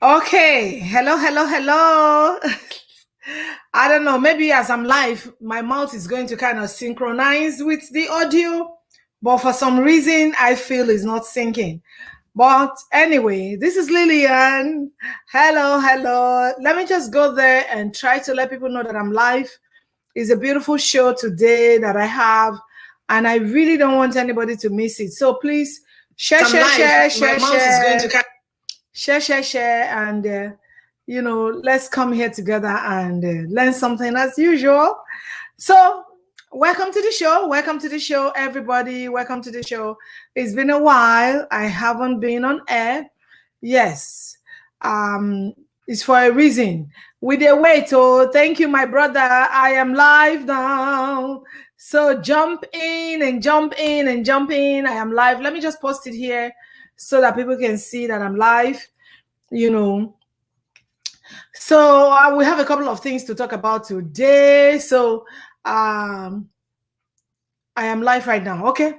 Okay, hello, hello, hello. I don't know, maybe as I'm live, my mouth is going to kind of synchronize with the audio, but for some reason, I feel it's not syncing. But anyway, this is Lilian. Hello, hello. Let me just go there and try to let people know that I'm live. It's a beautiful show today that I have, and I really don't want anybody to miss it. So please share, share, and let's come here together and learn something as usual. So welcome to the show, everybody. Welcome to the show. It's been a while. I haven't been on air. Yes, it's for a reason. We did wait. Oh, thank you, my brother. I am live now. So jump in and jump in and jump in. I am live. Let me just post it here so that people can see that I'm live. So we have a couple of things to talk about today. So I am live right now. Okay.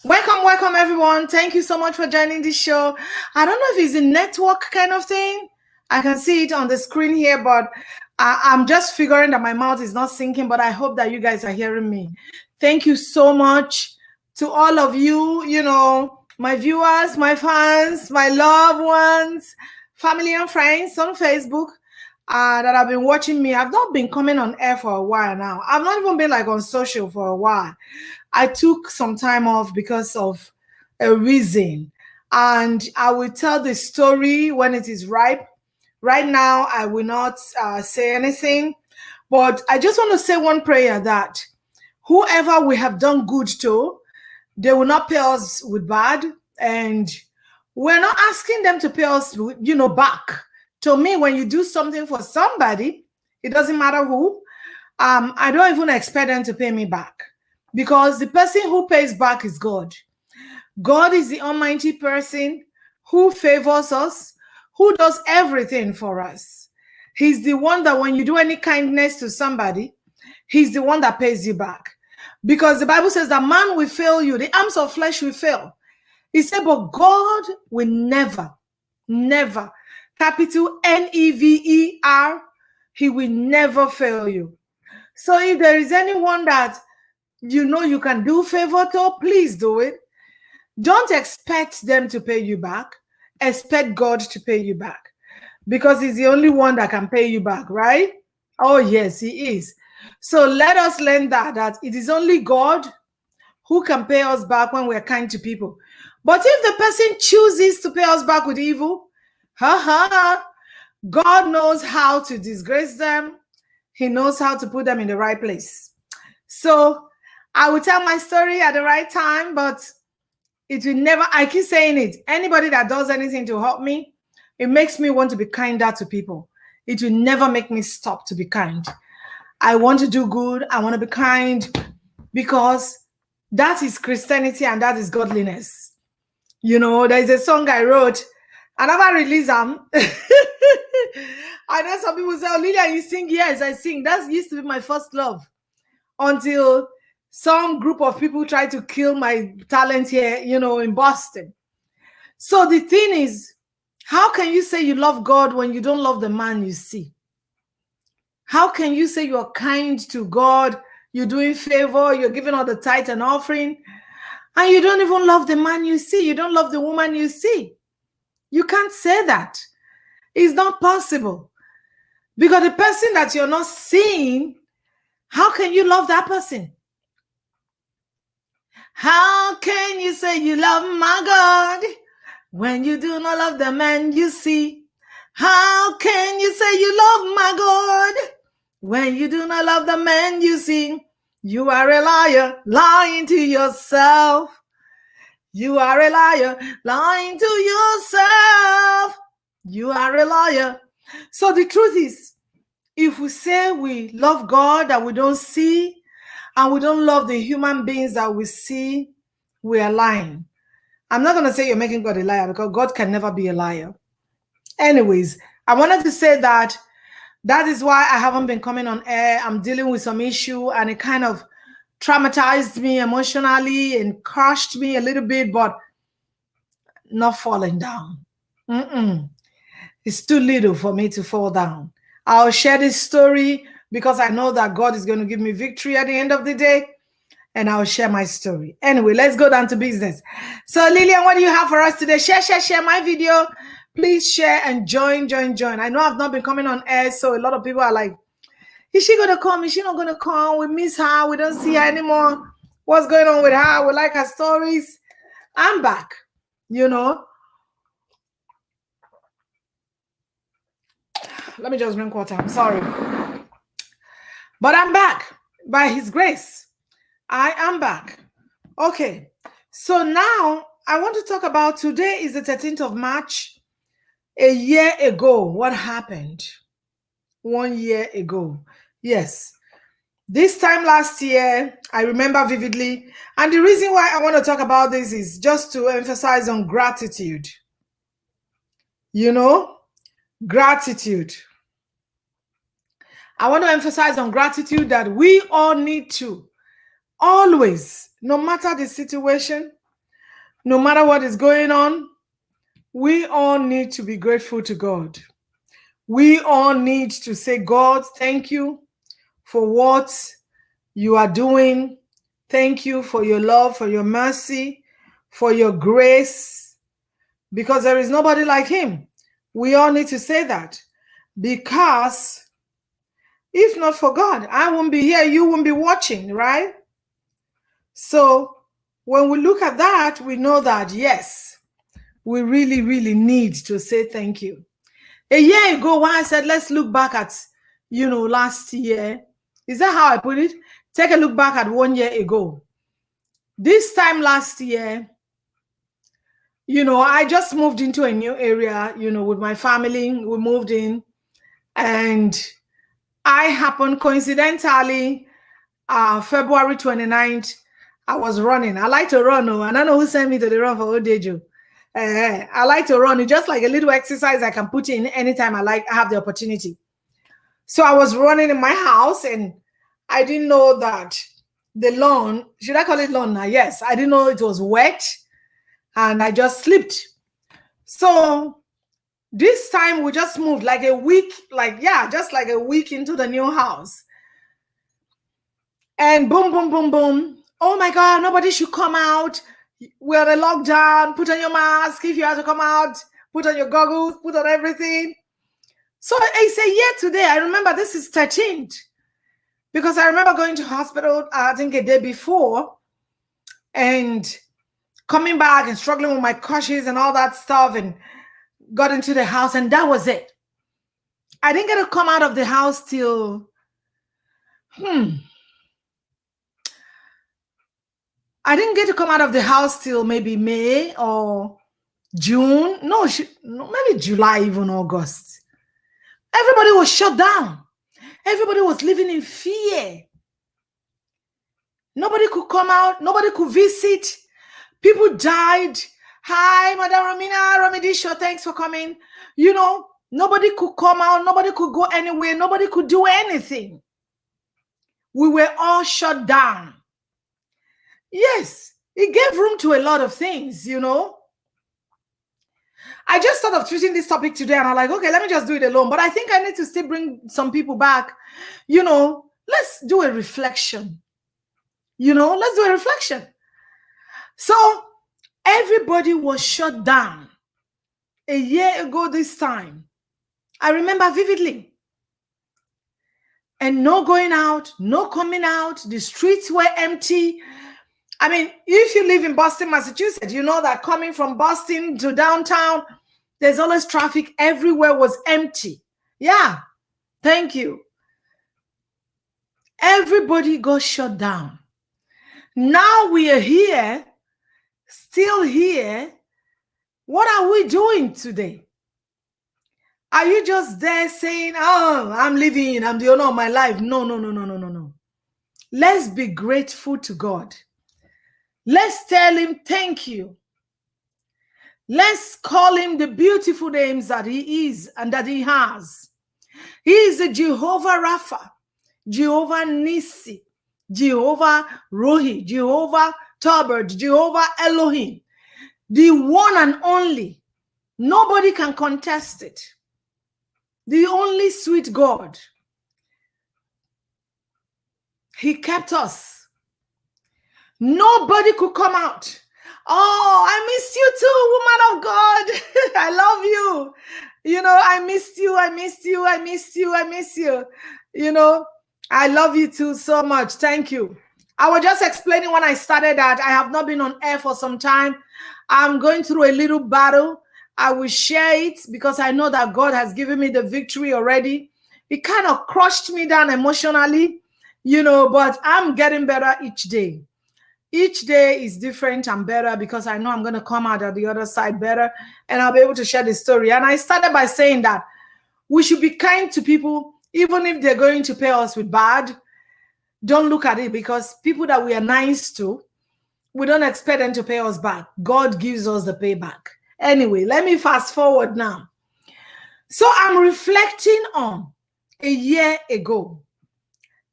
Welcome everyone. Thank you so much for joining this show. I don't know if it's a network kind of thing. I can see it on the screen here, but I'm just figuring that my mouth is not syncing, but I hope that you guys are hearing me. Thank you so much to all of you, my viewers, my fans, my loved ones, family and friends on Facebook that have been watching me. I've not been coming on air for a while now. I've not even been on social for a while. I took some time off because of a reason, and I will tell the story when it is ripe. Right now, I will not say anything, but I just want to say one prayer that whoever we have done good to, they will not pay us with bad, and we're not asking them to pay us, back. To me, when you do something for somebody, it doesn't matter who, I don't even expect them to pay me back, because the person who pays back is God. God is the almighty person who favors us, who does everything for us. He's the one that when you do any kindness to somebody, he's the one that pays you back. Because the Bible says that man will fail you, the arms of flesh will fail. He said, but God will never, capital Never, he will never fail you. So if there is anyone that you can do favor to, please do it. Don't expect them to pay you back. Expect God to pay you back, because he's the only one that can pay you back, right? Oh yes, he is. So let us learn that it is only God who can pay us back when we're kind to people. But if the person chooses to pay us back with evil, God knows how to disgrace them. He knows how to put them in the right place. So I will tell my story at the right time, but it will never, I keep saying it, anybody that does anything to help me, it makes me want to be kinder to people. It will never make me stop to be kind. I want to do good. I want to be kind, because that is Christianity and that is godliness. There's a song I wrote. I never released them. I know some people say, oh, Lilian, you sing? Yes, I sing. That used to be my first love, until some group of people tried to kill my talent here, in Boston. So the thing is, how can you say you love God when you don't love the man you see? How can you say you're kind to God, you're doing favor, you're giving all the tithe and offering, and you don't even love the man you see? You don't love the woman you see. You can't say that. It's not possible. Because the person that you're not seeing, how can you love that person? How can you say you love my God when you do not love the man you see? How can you say you love my God when you do not love the man you see? You are a liar, lying to yourself. You are a liar, lying to yourself. You are a liar. So the truth is, if we say we love God that we don't see, and we don't love the human beings that we see, we are lying. I'm not going to say you're making God a liar, because God can never be a liar. Anyways, I wanted to say that is why I haven't been coming on air. I'm dealing with some issue, and it kind of traumatized me emotionally and crushed me a little bit, but not falling down. is too little for me to fall down. I'll share this story because I know that God is going to give me victory at the end of the day, and I'll share my story. Anyway, let's go down to business. So Lilian, what do you have for us today? Share my video. Please share and join. I know I've not been coming on air, so a lot of people are like, is she going to come? Is she not going to come? We miss her. We don't see her anymore. What's going on with her? We like her stories. I'm back, you know. Let me just drink water. I'm sorry. But I'm back by His grace. I am back. Okay. So now I want to talk about today is the 13th of March. A year ago, what happened? 1 year ago. Yes. This time last year, I remember vividly. And the reason why I want to talk about this is just to emphasize on gratitude. You know, gratitude. I want to emphasize on gratitude that we all need to always, no matter the situation, no matter what is going on, we all need to be grateful to God. We all need to say, God, thank you for what you are doing. Thank you for your love, for your mercy, for your grace, because there is nobody like Him. We all need to say that, because if not for God, I won't be here, you won't be watching, right? So when we look at that, we know that, yes, we really, really need to say thank you. A year ago, when I said, let's look back at, last year, is that how I put it? Take a look back at 1 year ago. This time last year, I just moved into a new area, with my family. We moved in, and I happened coincidentally, February 29th, I was running. I like to run, and I don't know who sent me to the run for Odejo. I like to run. It's just like a little exercise I can put in anytime I have the opportunity. So I was running in my house, and I didn't know that the lawn, should I call it lawn now? Yes, I didn't know it was wet, and I just slipped. So this time we just moved like a week, just like a week into the new house. And boom, boom, boom, boom. Oh my God, nobody should come out. We're in a lockdown. Put on your mask if you have to come out. Put on your goggles, put on everything. So it's a year today. I remember this is 13th. Because I remember going to hospital, I think a day before, and coming back and struggling with my crushes and all that stuff, and got into the house, and that was it. I didn't get to come out of the house till, I didn't get to come out of the house till maybe May or June. No, maybe July, even August. Everybody was shut down. Everybody was living in fear. Nobody could come out. Nobody could visit. People died. Hi, Madam Romina, Romidisho, thanks for coming. Nobody could come out. Nobody could go anywhere. Nobody could do anything. We were all shut down. Yes, it gave room to a lot of things, I just thought of treating this topic today, and I'm like, okay, let me just do it alone. But I think I need to still bring some people back. Let's do a reflection. Let's do a reflection. So everybody was shut down a year ago this time. I remember vividly. And no going out, no coming out. The streets were empty. I mean, if you live in Boston, Massachusetts, you know that coming from Boston to downtown, there's always traffic. Everywhere was empty. Yeah, thank you. Everybody got shut down. Now we are here, still here. What are we doing today? Are you just there saying, oh, I'm living, I'm the owner of my life? No. Let's be grateful to God. Let's tell Him thank you. Let's call Him the beautiful names that He is and that He has. He is the Jehovah Rapha, Jehovah Nissi, Jehovah Rohi, Jehovah Tobert, Jehovah Elohim, the one and only. Nobody can contest it. the only sweet God. He kept us. Nobody could come out. Oh, I missed you too, woman of God. I love you. You know, I missed you. I missed you. I missed you. I miss you. You know, I love you too so much. Thank you. I was just explaining when I started that I have not been on air for some time. I'm going through a little battle. I will share it because I know that God has given me the victory already. It kind of crushed me down emotionally, you know, but I'm getting better each day. Each day is different and better because I know I'm going to come out at the other side better and I'll be able to share the story. And I started by saying that we should be kind to people, even if they're going to pay us with bad. Don't look at it, because people that we are nice to, we don't expect them to pay us back. God gives us the payback. Anyway, let me fast forward now. So I'm reflecting on a year ago.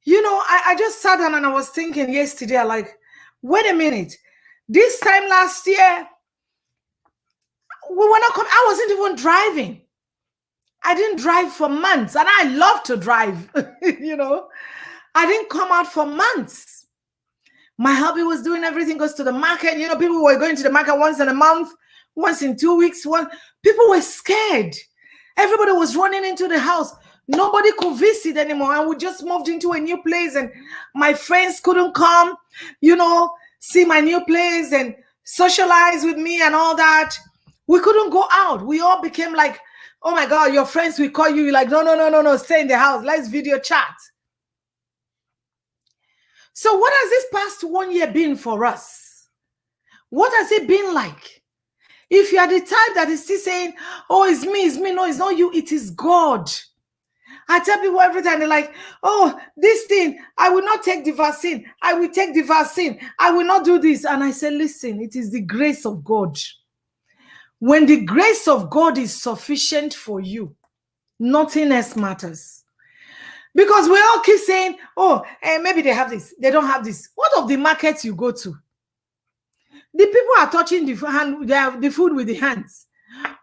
You know, I just sat down and I was thinking yesterday, like, wait a minute. This time last year, we were not coming. I wasn't even driving. I didn't drive for months, and I love to drive. You know, I didn't come out for months. My hubby was doing everything, goes to the market. You know, people were going to the market once in a month, once in 2 weeks. People were scared. Everybody was running into the house. Nobody could visit anymore. And we just moved into a new place, and my friends couldn't come, you know, see my new place and socialize with me and all that. We couldn't go out. We all became like, oh my God, your friends will call you. You're like, no, stay in the house. Let's video chat. So what has this past 1 year been for us? What has it been like? If you are the type that is still saying, oh, it's me. No, it's not you. It is God. I tell people every time, they're like, oh, this thing, I will not take the vaccine. I will take the vaccine. I will not do this. And I say, listen, it is the grace of God. When the grace of God is sufficient for you, nothing else matters. Because we all keep saying, oh, maybe they have this. They don't have this. What of the markets you go to? The people are touching the food with the hands.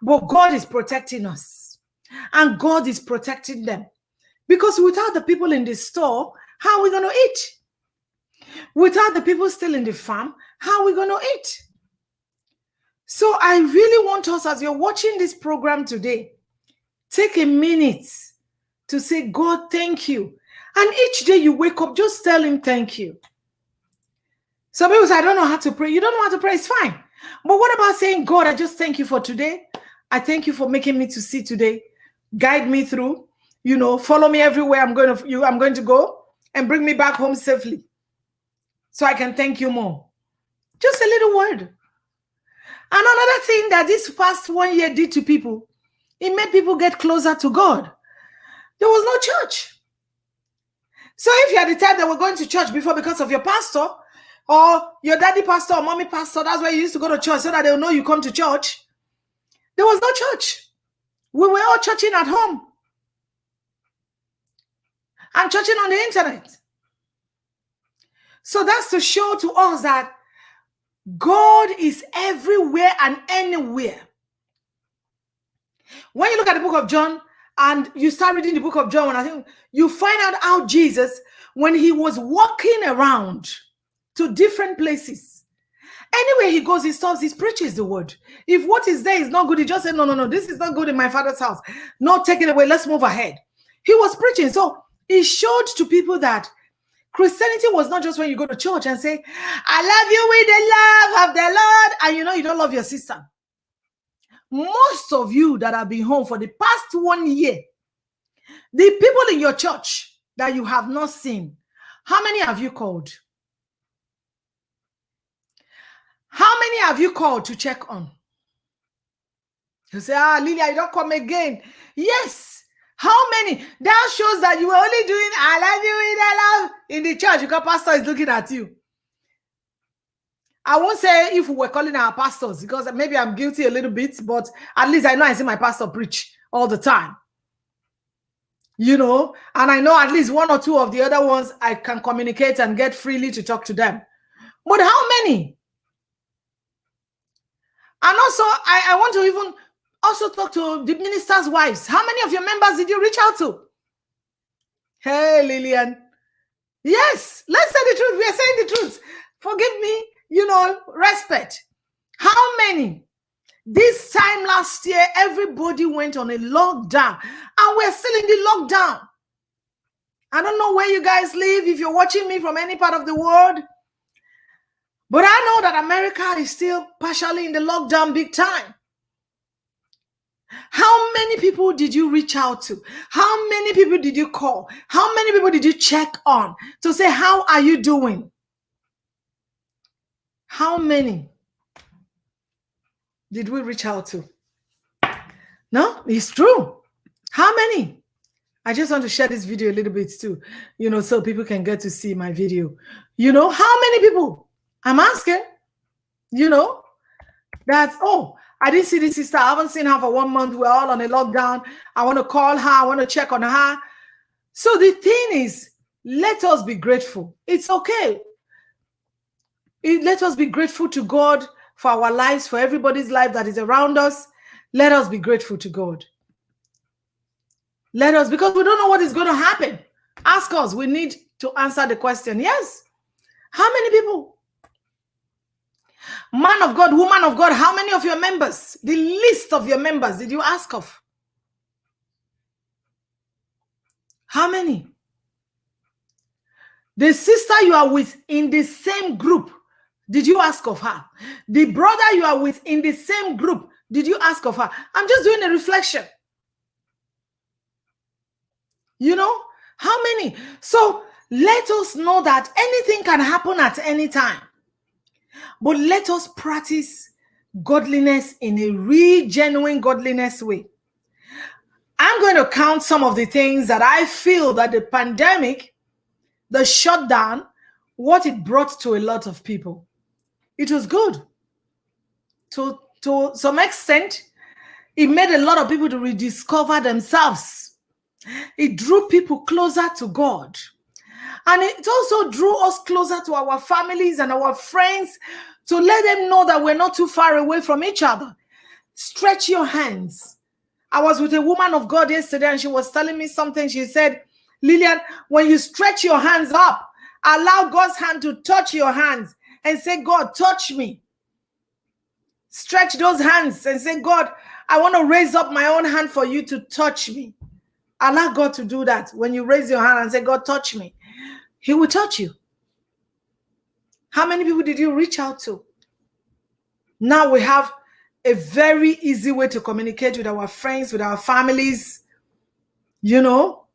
But God is protecting us. And God is protecting them. Because without the people in the store, how are we going to eat? Without the people still in the farm, how are we going to eat? So I really want us, as you're watching this program today, take a minute to say, God, thank you. And each day you wake up, just tell him thank you. Some people say, I don't know how to pray. You don't know how to pray, it's fine. But what about saying, God, I just thank you for today. I thank you for making me to see today. Guide me through, you know, follow me everywhere I'm going to go, and bring me back home safely so I can thank you more. Just a little word. And another thing that this past 1 year did to people, it made people get closer to God. There was no church. So if you are the type that were going to church before because of your pastor, or your daddy pastor or mommy pastor, that's why you used to go to church so that they'll know you come to church. There was no church. We were all churching at home and churching on the internet. So that's to show to us that God is everywhere and anywhere. When you look at the book of John and you start reading the book of John, I think you find out how Jesus, when he was walking around to different places, anywhere he goes, he stops, he preaches the word. If what is there is not good, he just said, no, this is not good in my Father's house. No, take it away. Let's move ahead. He was preaching. So he showed to people that Christianity was not just when you go to church and say, I love you with the love of the Lord, and you know you don't love your sister. Most of you that have been home for the past 1 year, the people in your church that you have not seen, how many have you called? How many have you called to check on? You say, Lilian, you don't come again. Yes. How many? That shows that you were only doing I love you with I love in the church because pastor is looking at you. I won't say if we were calling our pastors, because maybe I'm guilty a little bit, but at least I know I see my pastor preach all the time. You know, and I know at least one or two of the other ones I can communicate and get freely to talk to them. But how many? And also, I want to even also talk to the ministers' wives. How many of your members did you reach out to? Hey, Lilian. Yes, let's say the truth. We are saying the truth. Forgive me, respect. How many? This time last year, everybody went on a lockdown, and we're still in the lockdown. I don't know where you guys live, if you're watching me from any part of the world, but I know that America is still partially in the lockdown big time. How many people did you reach out to? How many people did you call? How many people did you check on to say, how are you doing? How many did we reach out to? No, it's true. How many? I just want to share this video a little bit too, so people can get to see my video. How many people? I'm asking, that, oh, I didn't see this sister. I haven't seen her for 1 month. We're all on a lockdown. I want to call her. I want to check on her. So the thing is, let us be grateful. It's okay. Let us be grateful to God for our lives, for everybody's life that is around us. Let us be grateful to God. Let us, because we don't know what is going to happen. Ask us. We need to answer the question. Yes. How many people? Man of God, woman of God, how many of your members, the list of your members, did you ask of? How many? The sister you are with in the same group, did you ask of her? The brother you are with in the same group, did you ask of her? I'm just doing a reflection. How many? So let us know that anything can happen at any time. But let us practice godliness in a real, genuine godliness way. I'm going to count some of the things that I feel that the pandemic, the shutdown, what it brought to a lot of people. It was good. To some extent, it made a lot of people to rediscover themselves. It drew people closer to God. And it also drew us closer to our families and our friends, to let them know that we're not too far away from each other. Stretch your hands. I was with a woman of God yesterday, and she was telling me something. She said, Lilian, when you stretch your hands up, allow God's hand to touch your hands and say, God, touch me. Stretch those hands and say, God, I want to raise up my own hand for you to touch me. Allow God to do that. When you raise your hand and say, God, touch me, He will touch you. How many people did you reach out to? Now we have a very easy way to communicate with our friends, with our families. People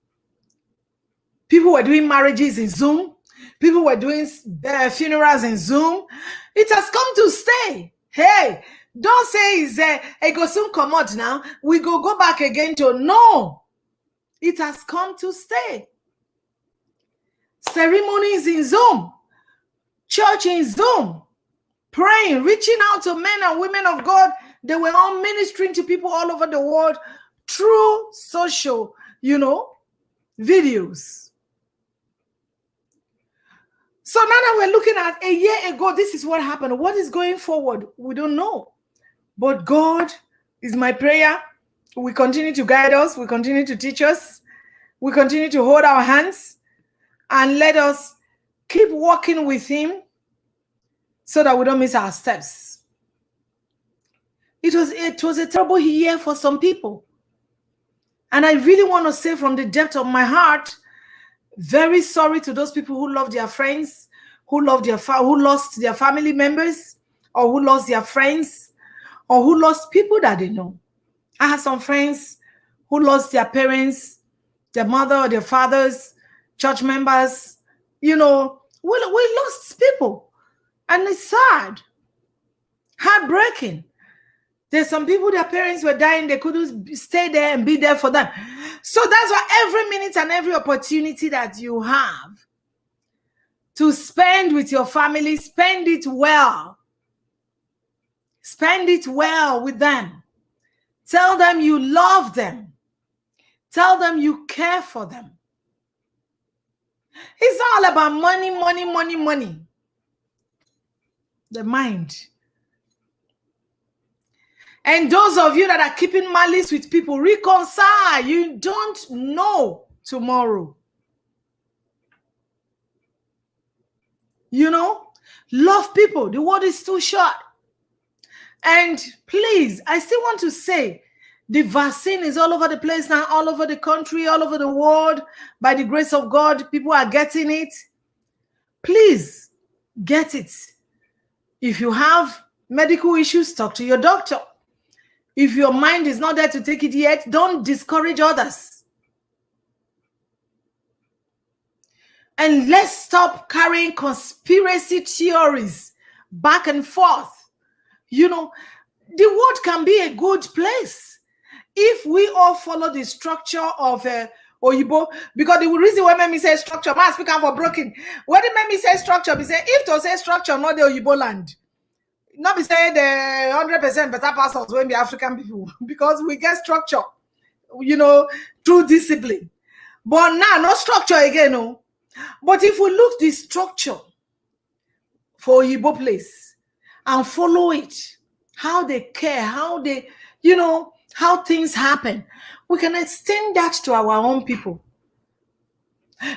were doing marriages in Zoom. People were doing funerals in Zoom. It has come to stay. Hey, don't say it go soon come out now. We go back again to no. It has come to stay. Ceremonies in Zoom. Church in Zoom. Praying, reaching out to men and women of God. They were all ministering to people all over the world through social, videos. So now that we're looking at a year ago, this is what happened. What is going forward? We don't know. But God is my prayer. We continue to guide us. We continue to teach us. We continue to hold our hands. And let us keep walking with Him so that we don't miss our steps. It was a terrible year for some people. And I really want to say from the depth of my heart, very sorry to those people who love their friends, who lost their family members, or who lost their friends, or who lost people that they know. I had some friends who lost their parents, their mother or their fathers, church members. We lost people. And it's sad. Heartbreaking. There's some people, their parents were dying, they couldn't stay there and be there for them. So that's why every minute and every opportunity that you have to spend with your family, spend it well. Spend it well with them. Tell them you love them. Tell them you care for them. It's all about money, money, money, money. The mind. And those of you that are keeping malice with people, reconcile. You don't know tomorrow. You know, love people. The world is too short. And please, I still want to say, the vaccine is all over the place now, all over the country, all over the world. By the grace of God, people are getting it. Please get it. If you have medical issues, talk to your doctor. If your mind is not there to take it yet, don't discourage others. And let's stop carrying conspiracy theories back and forth. You know, the world can be a good place if we all follow the structure of Oyibo. Because the reason why me say structure, man, speak out for broken. What did me say structure? Be say if to say structure, not the Oyibo land. Not be saying the 100% better pastors when the African people, because we get structure, you know, through discipline. But now, no structure again, no. But if we look the structure for Igbo place and follow it, how they care, how they, you know, how things happen, we can extend that to our own people.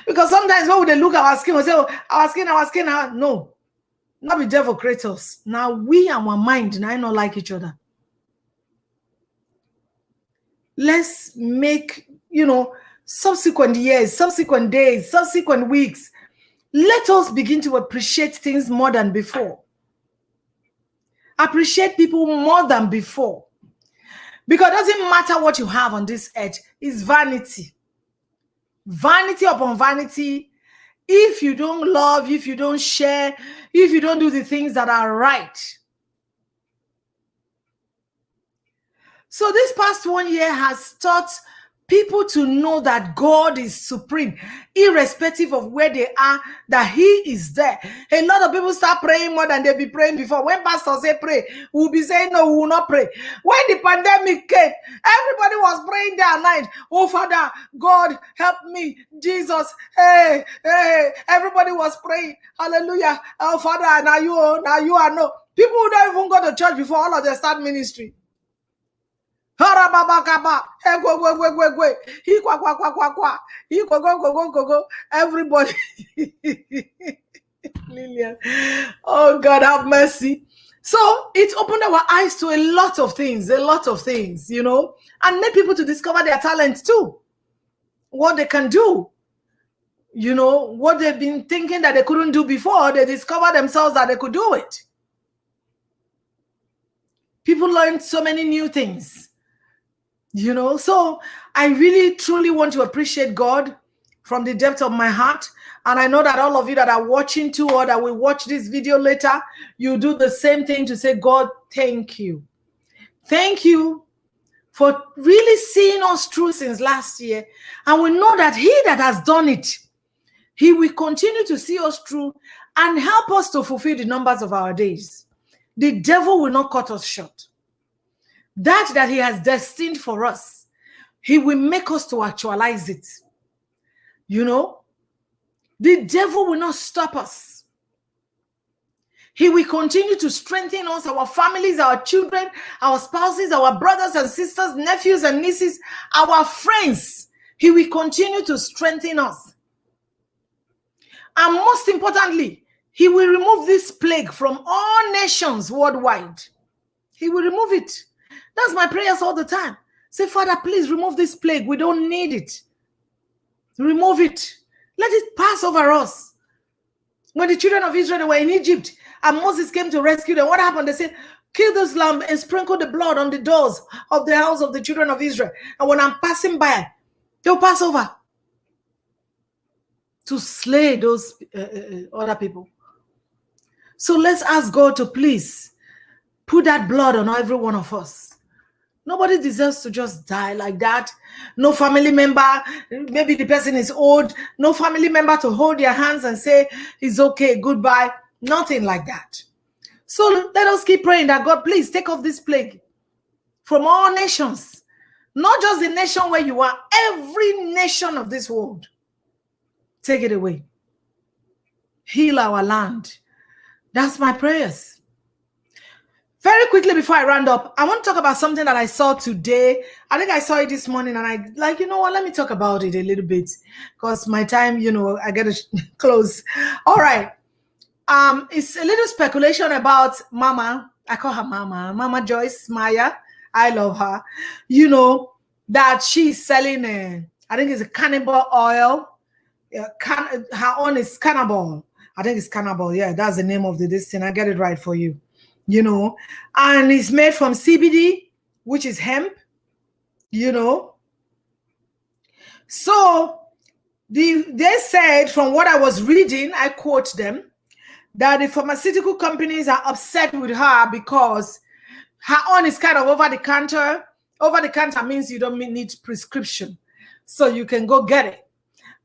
Because sometimes when they look at our skin, we say, oh, our skin, no. Not be devil create us. Now we and our mind now not like each other. Let's make, you know, subsequent years, subsequent days, subsequent weeks, let us begin to appreciate things more than before. Appreciate people more than before. Because it doesn't matter what you have on this earth, it's vanity. Vanity upon vanity. If you don't love, if you don't share, if you don't do the things that are right. So this past 1 year has taught people to know that God is supreme, irrespective of where they are, that He is there. A lot of people start praying more than they be praying before. When pastors say pray, we'll be saying no, we will not pray. When the pandemic came, everybody was praying day and night. Oh, Father, God, help me. Jesus, hey, everybody was praying. Hallelujah. Oh, Father, now you are no. People who don't even go to church before all of them start ministry. Everybody. Lilian. Oh God, have mercy. So it opened our eyes to a lot of things, you know, and made people to discover their talents too. What they can do, you know, what they've been thinking that they couldn't do before, they discover themselves that they could do it. People learned so many new things. You know, so I really, truly want to appreciate God from the depth of my heart. And I know that all of you that are watching too, or that will watch this video later, you do the same thing to say, God, thank you. Thank you for really seeing us through since last year. And we know that He that has done it, He will continue to see us through and help us to fulfill the numbers of our days. The devil will not cut us short. That He has destined for us, He will make us to actualize it. You know, the devil will not stop us. He will continue to strengthen us, our families, our children, our spouses, our brothers and sisters, nephews and nieces, our friends. He will continue to strengthen us. And most importantly, He will remove this plague from all nations worldwide. He will remove it. That's my prayers all the time. Say, Father, please remove this plague. We don't need it. Remove it. Let it pass over us. When the children of Israel were in Egypt and Moses came to rescue them, what happened? They said, kill this lamb and sprinkle the blood on the doors of the house of the children of Israel. And when I'm passing by, they'll pass over to slay those other people. So let's ask God to please put that blood on every one of us. Nobody deserves to just die like that. No family member, maybe the person is old, no family member to hold their hands and say, it's okay, goodbye. Nothing like that. So let us keep praying that God, please take off this plague from all nations. Not just the nation where you are, every nation of this world. Take it away. Heal our land. That's my prayers. Very quickly before I round up, I want to talk about something that I saw today. I think I saw it this morning, and I like, you know what, let me talk about it a little bit because my time, I get to close. All right. It's a little speculation about Mama. I call her Mama Joyce Meyer. I love her. That she's selling I think it's a cannibal oil. Her own is cannibal. I think it's cannibal. Yeah, that's the name of this thing. I get it right for you. And it's made from CBD, which is hemp. So they said, from what I was reading, I quote them, that the pharmaceutical companies are upset with her because her own is kind of over the counter. Over the counter means you don't need prescription, so you can go get it.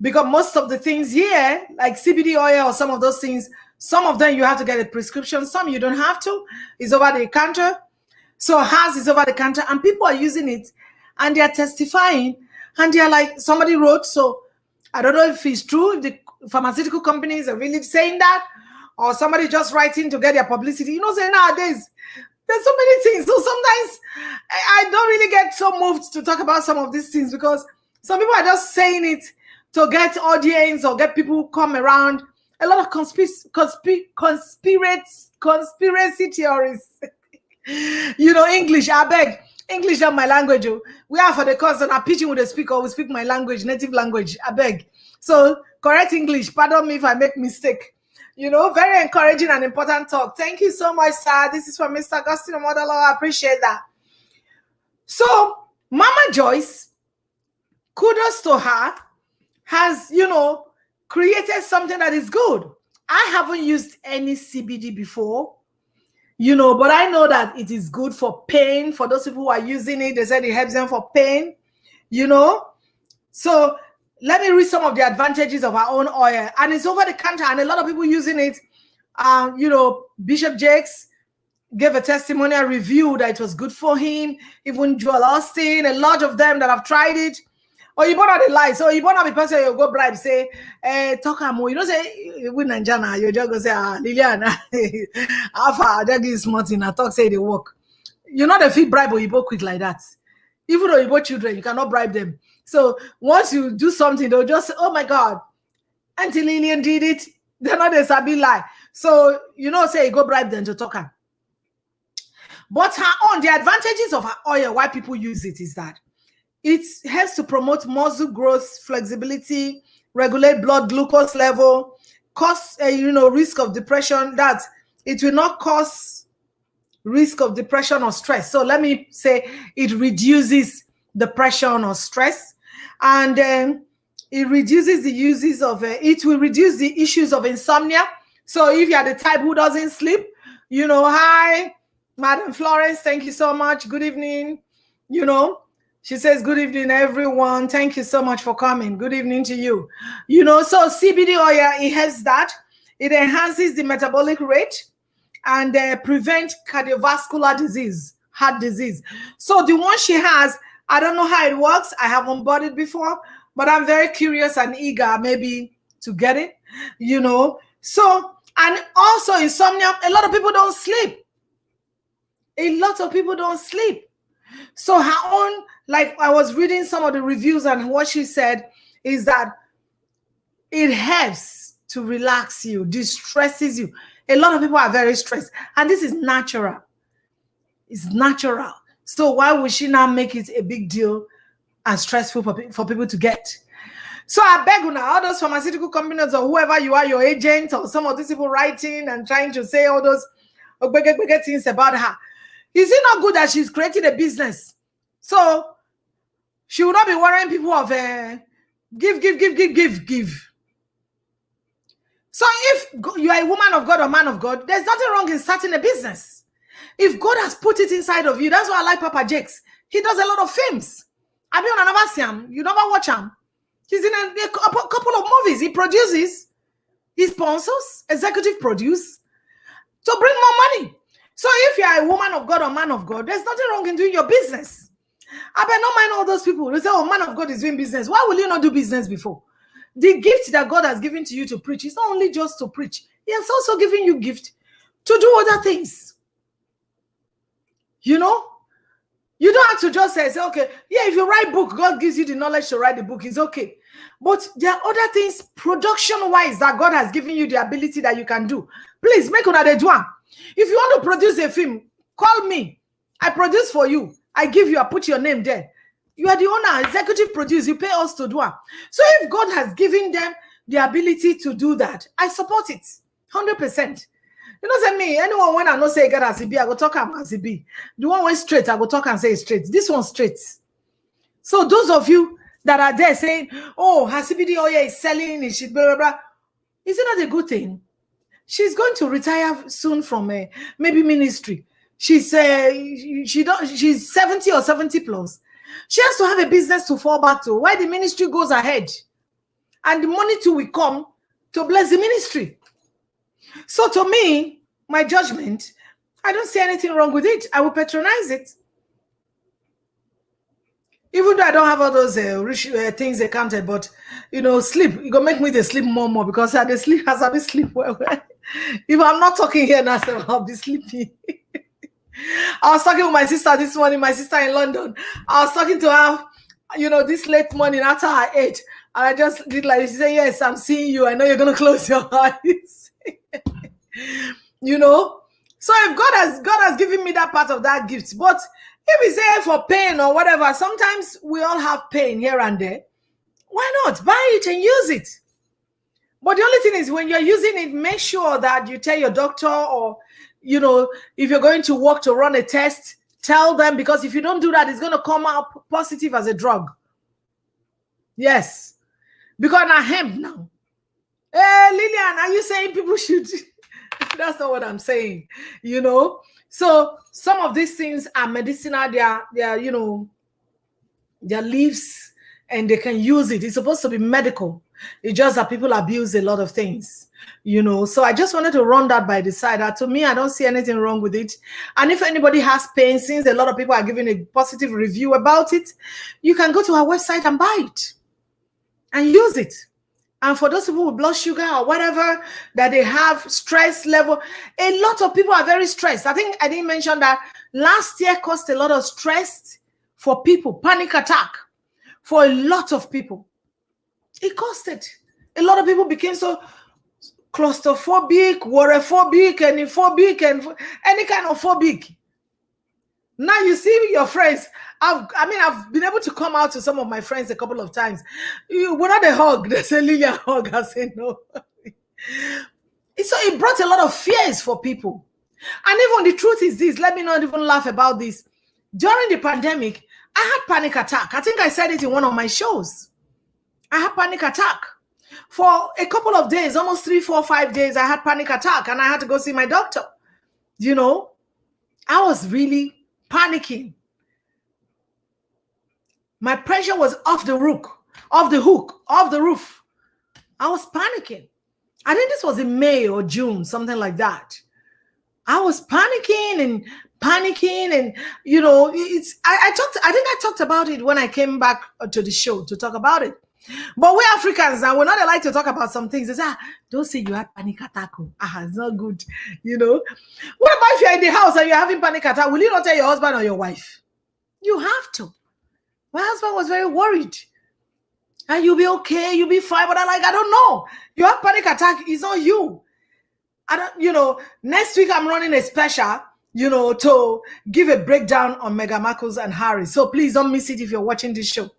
Because most of the things here, like CBD oil or some of those things, some of them you have to get a prescription, some you don't have to. It's over the counter. So hers is over the counter, and people are using it, and they are testifying, and they are like, somebody wrote, so I don't know if it's true, if the pharmaceutical companies are really saying that, or somebody just writing to get their publicity. Say nowadays, there's so many things. So sometimes I don't really get so moved to talk about some of these things, because some people are just saying it to get audience or get people who come around. A lot of conspiracy theories. English, I beg. English is my language. We are for the cause, and I'm pitching with a speaker. We speak my language, native language. I beg. So correct English. Pardon me if I make mistake. Very encouraging and important talk. Thank you so much, sir. This is from Mr. Augustine Modelo. I appreciate that. So Mama Joyce, kudos to her, has, created something that is good. I haven't used any CBD before, but I know that it is good for pain. For those people who are using it, they said it helps them for pain, So let me read some of the advantages of our own oil. And it's over the counter, and a lot of people using it. Bishop Jakes gave a testimonial review that it was good for him. Even Joel Austin, a lot of them that have tried it. Or you born the lie. So you born the person you go bribe, say, talk more. Say with Nanjana, you just go say, Lilian, Alpha, that is smart in a talk, say they work. The fee bribe or you both quick like that. Even though you both children, you cannot bribe them. So once you do something, they'll just say, oh my God, Auntie Lilian did it. They're not a sabi lie. So, say you go bribe them to talk her. But the advantages of her oil, why people use it, is that it helps to promote muscle growth, flexibility, regulate blood glucose level, cause risk of depression. That it will not cause risk of depression or stress. So let me say it reduces depression or stress, and then it reduces the uses of it will reduce the issues of insomnia. So if you are the type who doesn't sleep, hi Madam Florence, thank you so much, good evening. She says good evening everyone, thank you so much for coming, good evening to you. So CBD oil, it has that, it enhances the metabolic rate and prevent cardiovascular disease, heart disease. So the one she has, I don't know how it works. I haven't bought it before, but I'm very curious and eager maybe to get it, So, and also insomnia, a lot of people don't sleep. A lot of people don't sleep. So her own, like I was reading some of the reviews, and what she said is that it helps to relax you, distresses you. A lot of people are very stressed, and this is natural. It's natural. So why would she not make it a big deal and stressful for people to get? So I beg you now, all those pharmaceutical companies or whoever you are, your agent or some of these people writing and trying to say all those things about her. Is it not good that she's created a business? So she will not be worrying people of give. So if you are a woman of God or man of God, there's nothing wrong in starting a business. If God has put it inside of you, that's why I like Papa Jakes. He does a lot of films. I mean, I never see him. You never watch him. He's in a couple of movies. He produces. He sponsors, executive produce to bring more money. So if you are a woman of God or man of God, there's nothing wrong in doing your business. I bet not mind all those people. They say, oh, man of God is doing business. Why will you not do business before? The gift that God has given to you to preach is not only just to preach. He has also given you gift to do other things. You know, you don't have to just say, okay, yeah, if you write book, God gives you the knowledge to write the book. It's okay. But there are other things, production-wise, that God has given you the ability that you can do. Please, make una dey do am. If you want to produce a film, call me. I produce for you. I give you, I put your name there. You are the owner, executive producer. You pay us to do it. So if God has given them the ability to do that, I support it 100%. You know, say me, anyone when I know say God as it be, I go talk as it be. The one went straight, I go talk and say straight. This one straight. So those of you that are there saying, oh, Hasibidi Oye is selling, is she blah, blah, blah. Is it not a good thing? She's going to retire soon from maybe ministry. She's 70 or 70 plus. She has to have a business to fall back to. Why the ministry goes ahead, and the money too will come to bless the ministry. So to me, my judgment, I don't see anything wrong with it. I will patronize it. Even though I don't have all those things accounted, but you know, sleep, you gonna make me to sleep more because I sleep as I be sleep well. If I'm not talking here now, so I'll be sleeping. I was talking with my sister this morning, my sister in London. I was talking to her, you know, this late morning after I ate. And I just did like, she said, yes, I'm seeing you. I know you're going to close your eyes. You know? So if God has given me that part of that gift. But if we say for pain or whatever, sometimes we all have pain here and there. Why not? Buy it and use it. But the only thing is when you're using it, make sure that you tell your doctor, or, you know, if you're going to work to run a test, tell them, because if you don't do that, it's going to come out positive as a drug. Yes. Because now hemp now. Hey, Lilian, are you saying people should? That's not what I'm saying, you know. So some of these things are medicinal. They are, you know, their leaves, and they can use it. It's supposed to be medical. It's just that people abuse a lot of things, you know. So I just wanted to run that by the side. That to me, I don't see anything wrong with it. And if anybody has pain, since a lot of people are giving a positive review about it, you can go to our website and buy it and use it. And for those people with blood sugar or whatever, that they have stress level, a lot of people are very stressed. I think I didn't mention that last year caused a lot of stress for people, panic attack for a lot of people. It costed. A lot of people became so claustrophobic, worryphobic, and phobic, and any kind of phobic. Now you see your friends. I've been able to come out to some of my friends a couple of times. When they hug, they say Lilian hug. I say no. So it brought a lot of fears for people. And even the truth is this, let me not even laugh about this. During the pandemic, I had panic attack. I think I said it in one of my shows. I had panic attack. For a couple of days, almost 3, 4, 5 days, I had panic attack, and I had to go see my doctor. You know, I was really panicking. My pressure was off the hook, off the roof. I was panicking. I think this was in May or June, something like that. I was panicking, and you know, I think I talked about it when I came back to the show to talk about it. But we Africans, and we're not like to talk about some things. They say, don't say you had panic attack. It's not good, you know. What about if you're in the house and you're having panic attack? Will you not tell your husband or your wife? You have to. My husband was very worried. And you'll be okay, you'll be fine. But I don't know. You have panic attack, it's not you. You know, next week I'm running a special, you know, to give a breakdown on Meghan Markle and Harry. So please don't miss it if you're watching this show.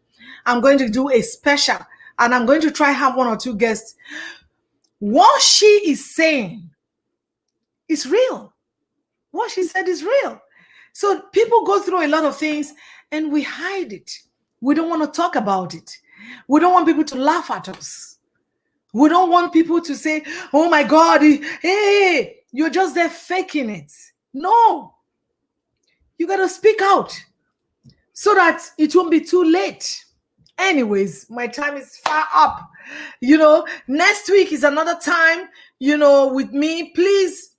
I'm going to do a special, and I'm going to try have 1 or 2 guests. What she is saying is real. What she said is real. So people go through a lot of things, and we hide it. We don't want to talk about it. We don't want people to laugh at us. We don't want people to say, oh my God, hey, you're just there faking it. No. You got to speak out so that it won't be too late. Anyways, my time is far up. You know, next week is another time, you know, with me. Please,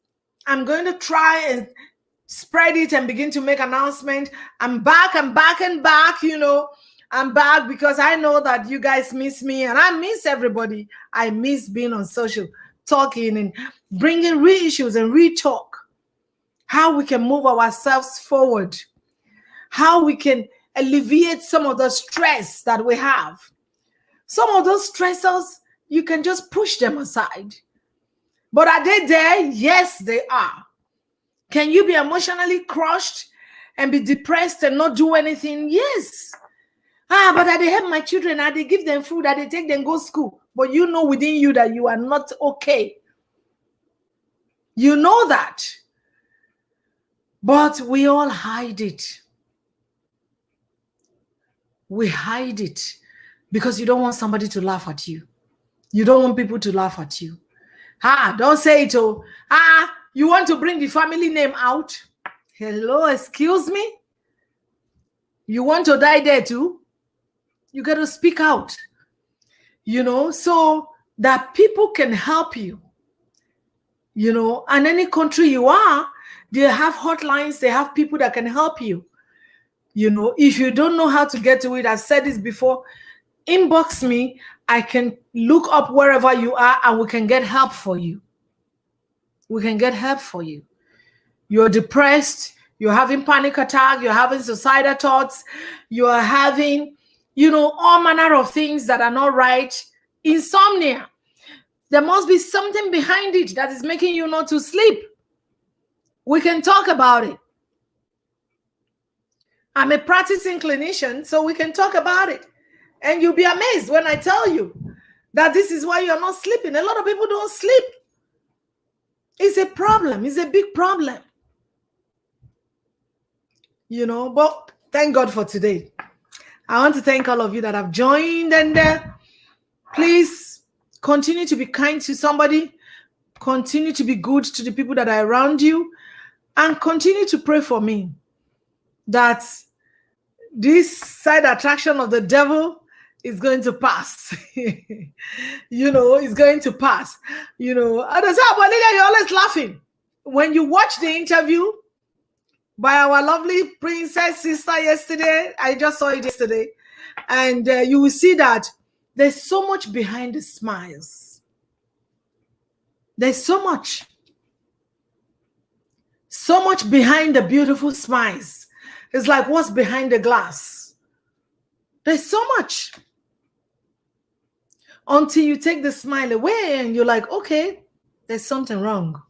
I'm going to try and spread it and begin to make announcement. I'm back, you know. I'm back because I know that you guys miss me, and I miss everybody. I miss being on social, talking and bringing real issues and real talk. how we can move ourselves forward, how we can alleviate some of the stress that we have. Some of those stressors, you can just push them aside. But are they there? Yes, they are. Can you be emotionally crushed and be depressed and not do anything? Yes. But I they help my children, I they give them food, I they take them go school. But you know within you that you are not okay. You know that. But we all hide it. We hide it because you don't want somebody to laugh at you. You don't want people to laugh at you. Don't say it. Oh, you want to bring the family name out? Hello, excuse me? You want to die there too? You got to speak out, so that people can help you, and any country you are, they have hotlines, they have people that can help you. If you don't know how to get to it, I've said this before, inbox me. I can look up wherever you are and we can get help for you. We can get help for you. You're depressed, you're having panic attack, you're having suicidal thoughts, you're having, all manner of things that are not right. Insomnia. There must be something behind it that is making you not to sleep. We can talk about it. I'm a practicing clinician, so we can talk about it. And you'll be amazed when I tell you that this is why you're not sleeping. A lot of people don't sleep. It's a problem. It's a big problem. But thank God for today. I want to thank all of you that have joined, and please continue to be kind to somebody. Continue to be good to the people that are around you, and continue to pray for me that this side attraction of the devil is going to pass. It's going to pass. Others say, but Lilian, you're always laughing. When you watch the interview by our lovely princess sister yesterday, I just saw it yesterday, and you will see that there's so much behind the smiles. There's so much behind the beautiful smiles. It's like, what's behind the glass? There's so much. Until you take the smile away and you're like, okay, there's something wrong.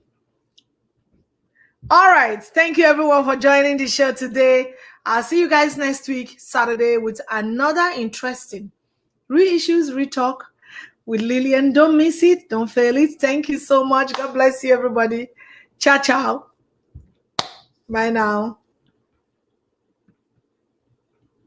All right. Thank you, everyone, for joining the show today. I'll see you guys next week, Saturday, with another interesting Reissues, Retalk with Lilian. Don't miss it. Don't fail it. Thank you so much. God bless you, everybody. Ciao, ciao. Bye now.